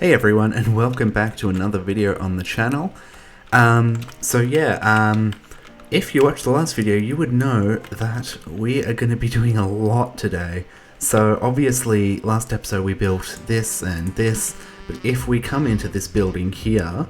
Hey everyone, and welcome back to another video on the channel. If you watched the last video, you would know that we are going to be doing a lot today. So obviously, last episode we built this and this, but if we come into this building here,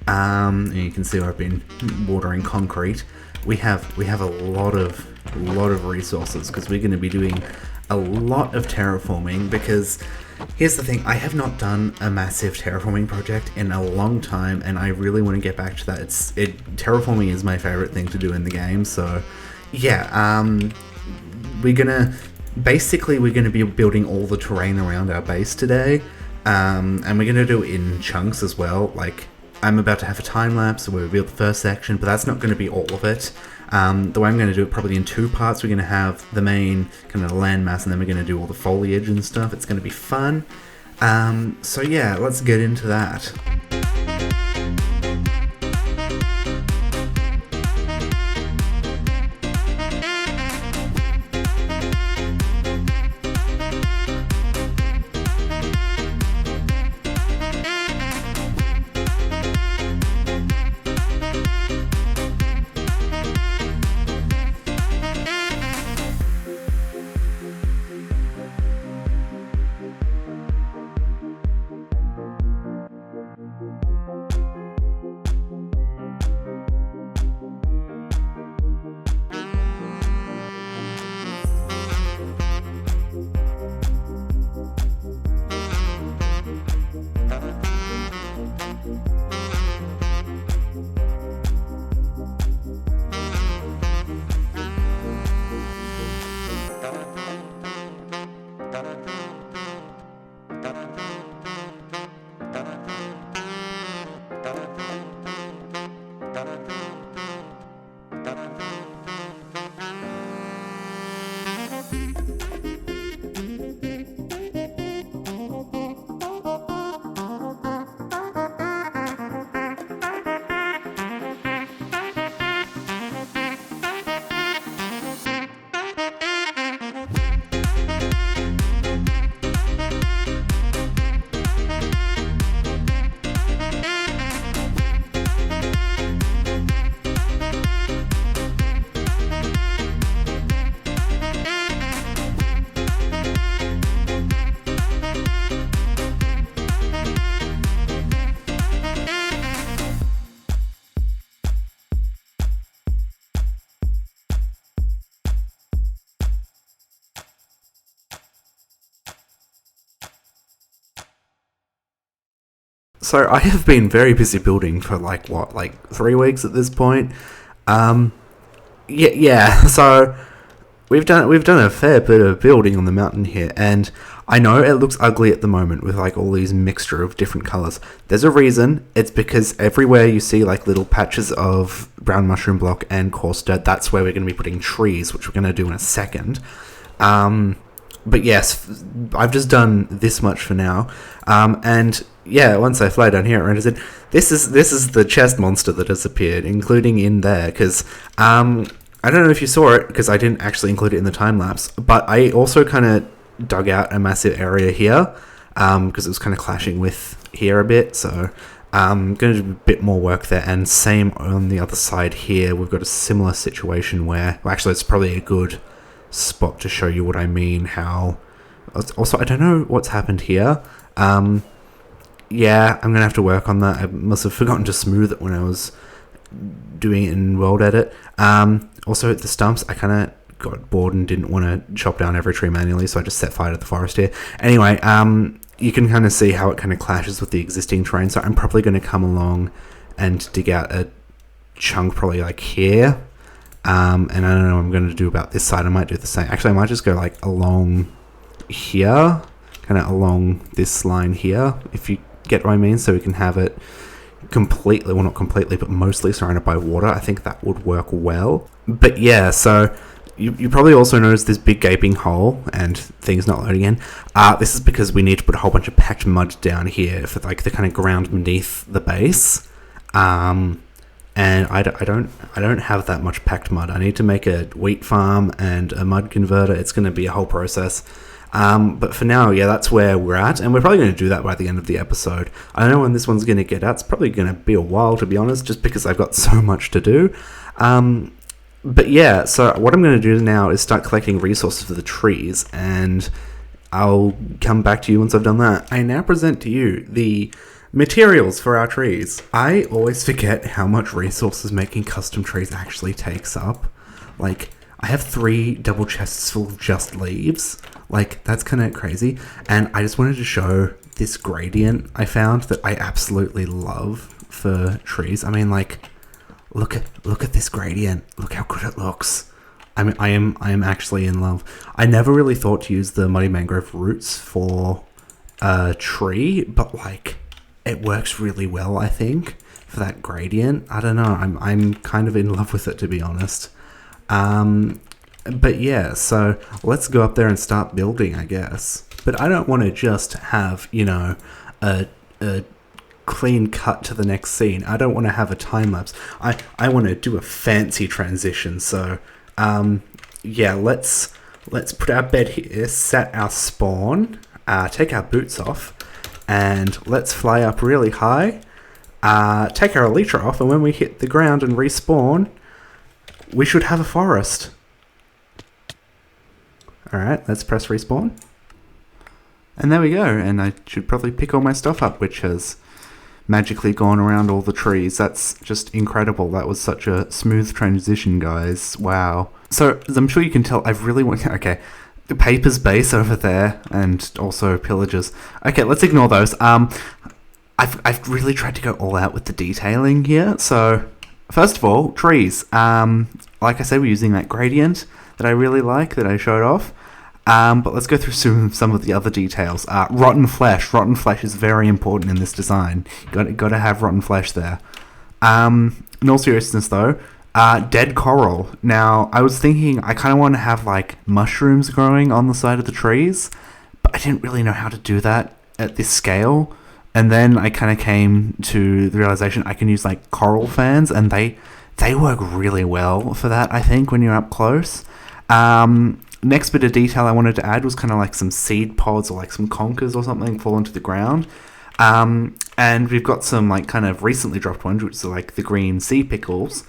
and you can see where I've been watering concrete, we have a lot of resources because we're going to be doing a lot of terraforming. Because here's the thing, I have not done a massive terraforming project in a long time, and I really want to get back to that. Terraforming is my favorite thing to do in the game. So yeah, we're gonna be building all the terrain around our base today, and we're gonna do it in chunks as well. Like, I'm about to have a time lapse where we build the first section, but that's not going to be all of it. The way I'm going to do it probably in two parts. We're going to have the main kind of landmass, and then we're going to do all the foliage and stuff. It's going to be fun. So yeah, let's get into that. So I have been very busy building for like 3 weeks at this point. Yeah. So we've done a fair bit of building on the mountain here, and I know it looks ugly at the moment with like all these mixture of different colors. There's a reason. It's because everywhere you see like little patches of brown mushroom block and coarse dirt, that's where we're going to be putting trees, which we're going to do in a second. But yes, I've just done this much for now, and yeah, once I fly down here, it renders it. This is the chest monster that has appeared, including in there, because I don't know if you saw it, because I didn't actually include it in the time lapse, but I also kind of dug out a massive area here, because it was kind of clashing with here a bit. So I'm going to do a bit more work there, and same on the other side here. We've got a similar situation where, well, actually, it's probably a good spot to show you what I mean. How also, I don't know what's happened here. Yeah, I'm gonna have to work on that. I must have forgotten to smooth it when I was doing it in World Edit. Also, the stumps, I kind of got bored and didn't want to chop down every tree manually, so I just set fire to the forest here. Anyway, you can kind of see how it kind of clashes with the existing terrain, so I'm probably going to come along and dig out a chunk probably like here. And I don't know what I'm going to do about this side. I might do the same. Actually, I might just go like along here, kind of along this line here, if you get what I mean, so we can have it completely, well, not completely, but mostly surrounded by water. I think that would work well. But yeah, so you probably also noticed this big gaping hole and things not loading in. This is because we need to put a whole bunch of packed mud down here for like the kind of ground beneath the base. And I don't have that much packed mud. I need to make a wheat farm and a mud converter. It's going to be a whole process. But for now, yeah, that's where we're at, and we're probably going to do that by the end of the episode. I don't know when this one's going to get out. It's probably going to be a while, to be honest, just because I've got so much to do. But yeah, so what I'm going to do now is start collecting resources for the trees, and I'll come back to you once I've done that. I now present to you the materials for our trees. I always forget how much resources making custom trees actually takes up. Like, I have 3 double chests full of just leaves. Like, that's kind of crazy. And I just wanted to show this gradient I found that I absolutely love for trees. I mean, like, look at this gradient. Look how good it looks. I mean, I am actually in love. I never really thought to use the muddy mangrove roots for a tree, but like, it works really well, I think, for that gradient. I don't know. I'm kind of in love with it, to be honest. But yeah, so let's go up there and start building, I guess. But I don't want to just have, you know, a clean cut to the next scene. I don't want to have a time lapse. I want to do a fancy transition. So yeah, let's put our bed here, set our spawn, take our boots off, and let's fly up really high, take our elytra off, and when we hit the ground and respawn, we should have a forest. Alright, let's press respawn. And there we go, and I should probably pick all my stuff up, which has magically gone around all the trees. That's just incredible. That was such a smooth transition, guys. Wow. So, as I'm sure you can tell, I've really want... Okay, the Paper's base over there, and also Pillagers. Okay, let's ignore those. I've really tried to go all out with the detailing here. So, first of all, trees. Like I said, we're using that gradient that I really like, that I showed off. But let's go through some of the other details. Rotten flesh. Rotten flesh is very important in this design. Got to have rotten flesh there. In all seriousness, though, dead coral. Now, I was thinking I kind of want to have like mushrooms growing on the side of the trees, but I didn't really know how to do that at this scale. And then I kind of came to the realization I can use like coral fans, and they work really well for that, I think, when you're up close. Next bit of detail I wanted to add was kind of like some seed pods or like some conkers or something fall into the ground. And we've got some like kind of recently dropped ones, which are like the green sea pickles.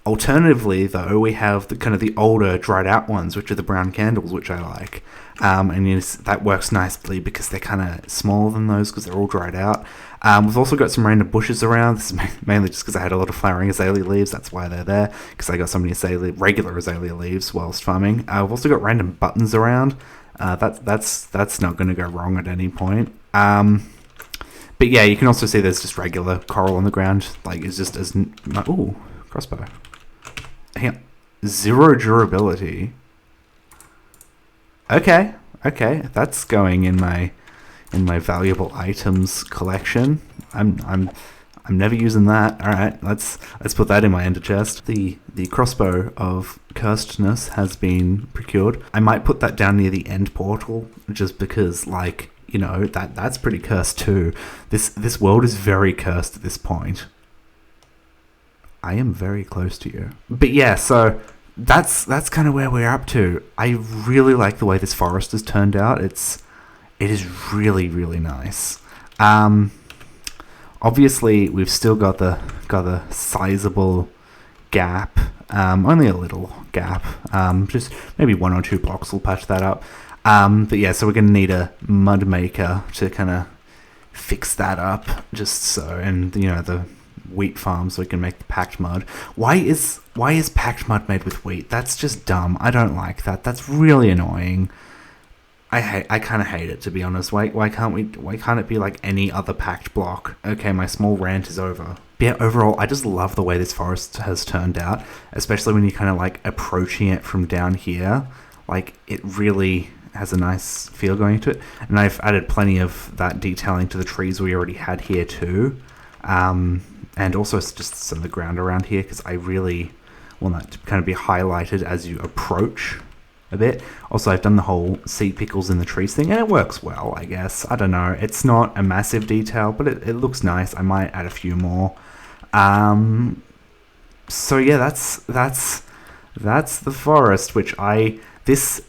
Alternatively, though, we have the kind of the older dried out ones, which are the brown candles, which I like. And yes, that works nicely because they're kind of smaller than those because they're all dried out. We've also got some random bushes around. This is mainly just because I had a lot of flowering azalea leaves. That's why they're there, because I got so many regular azalea leaves whilst farming. We've also got random buttons around. That's not going to go wrong at any point. But yeah, you can also see there's just regular coral on the ground. Like, it's just as... Ooh, crossbow. Hang on. 0 durability. Okay, that's going in my valuable items collection. I'm never using that. All right, let's put that in my ender chest. The crossbow of cursedness has been procured. I might put that down near the end portal, just because, like, you know, that's pretty cursed too. This world is very cursed at this point. I am very close to you. But yeah, so that's kind of where we're up to. I really like the way this forest has turned out. It is really, really nice. Obviously, we've still got the sizable gap. Only a little gap. Just maybe 1 or 2 blocks will patch that up. But yeah, so we're going to need a mud maker to kind of fix that up. Just so, and you know, the wheat farm, so we can make the packed mud. Why is packed mud made with wheat? That's just dumb. I don't like that. That's really annoying. I kind of hate it, to be honest. Why can't it be like any other packed block? Okay, my small rant is over. But yeah, overall, I just love the way this forest has turned out, especially when you're kind of like approaching it from down here. Like, it really has a nice feel going to it. And I've added plenty of that detailing to the trees we already had here too. And also just some of the ground around here, because I really want that to kind of be highlighted as you approach a bit. Also, I've done the whole sea pickles in the trees thing, and it works well, I guess. I don't know. It's not a massive detail, but it looks nice. I might add a few more. So yeah, that's the forest, which this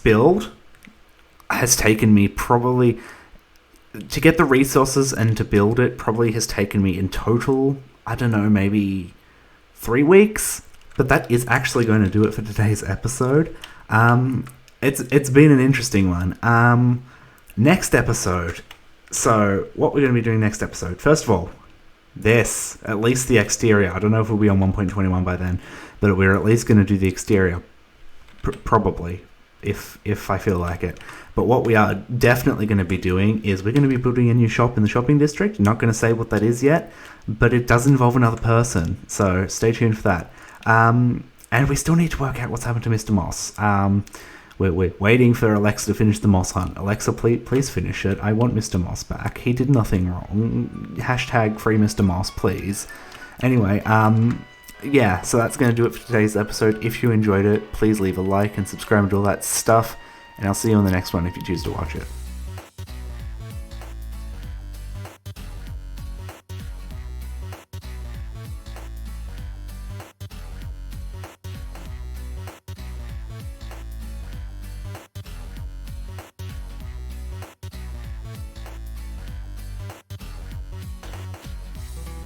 build has taken me probably, to get the resources and to build it, probably has taken me in total, I don't know, maybe 3 weeks. But that is actually going to do it for today's episode. It's been an interesting one. Next episode. So what we're going to be doing next episode. First of all, this, at least the exterior. I don't know if we'll be on 1.21 by then, but we're at least going to do the exterior. Probably, if I feel like it. But what we are definitely going to be doing is we're going to be building a new shop in the shopping district. Not going to say what that is yet, but it does involve another person. So stay tuned for that. And we still need to work out what's happened to Mr. Moss. We're waiting for Alexa to finish the Moss hunt. Alexa, please finish it. I want Mr. Moss back. He did nothing wrong. Hashtag free Mr. Moss, please. Anyway, yeah, so that's going to do it for today's episode. If you enjoyed it, please leave a like and subscribe and all that stuff. And I'll see you on the next one if you choose to watch it.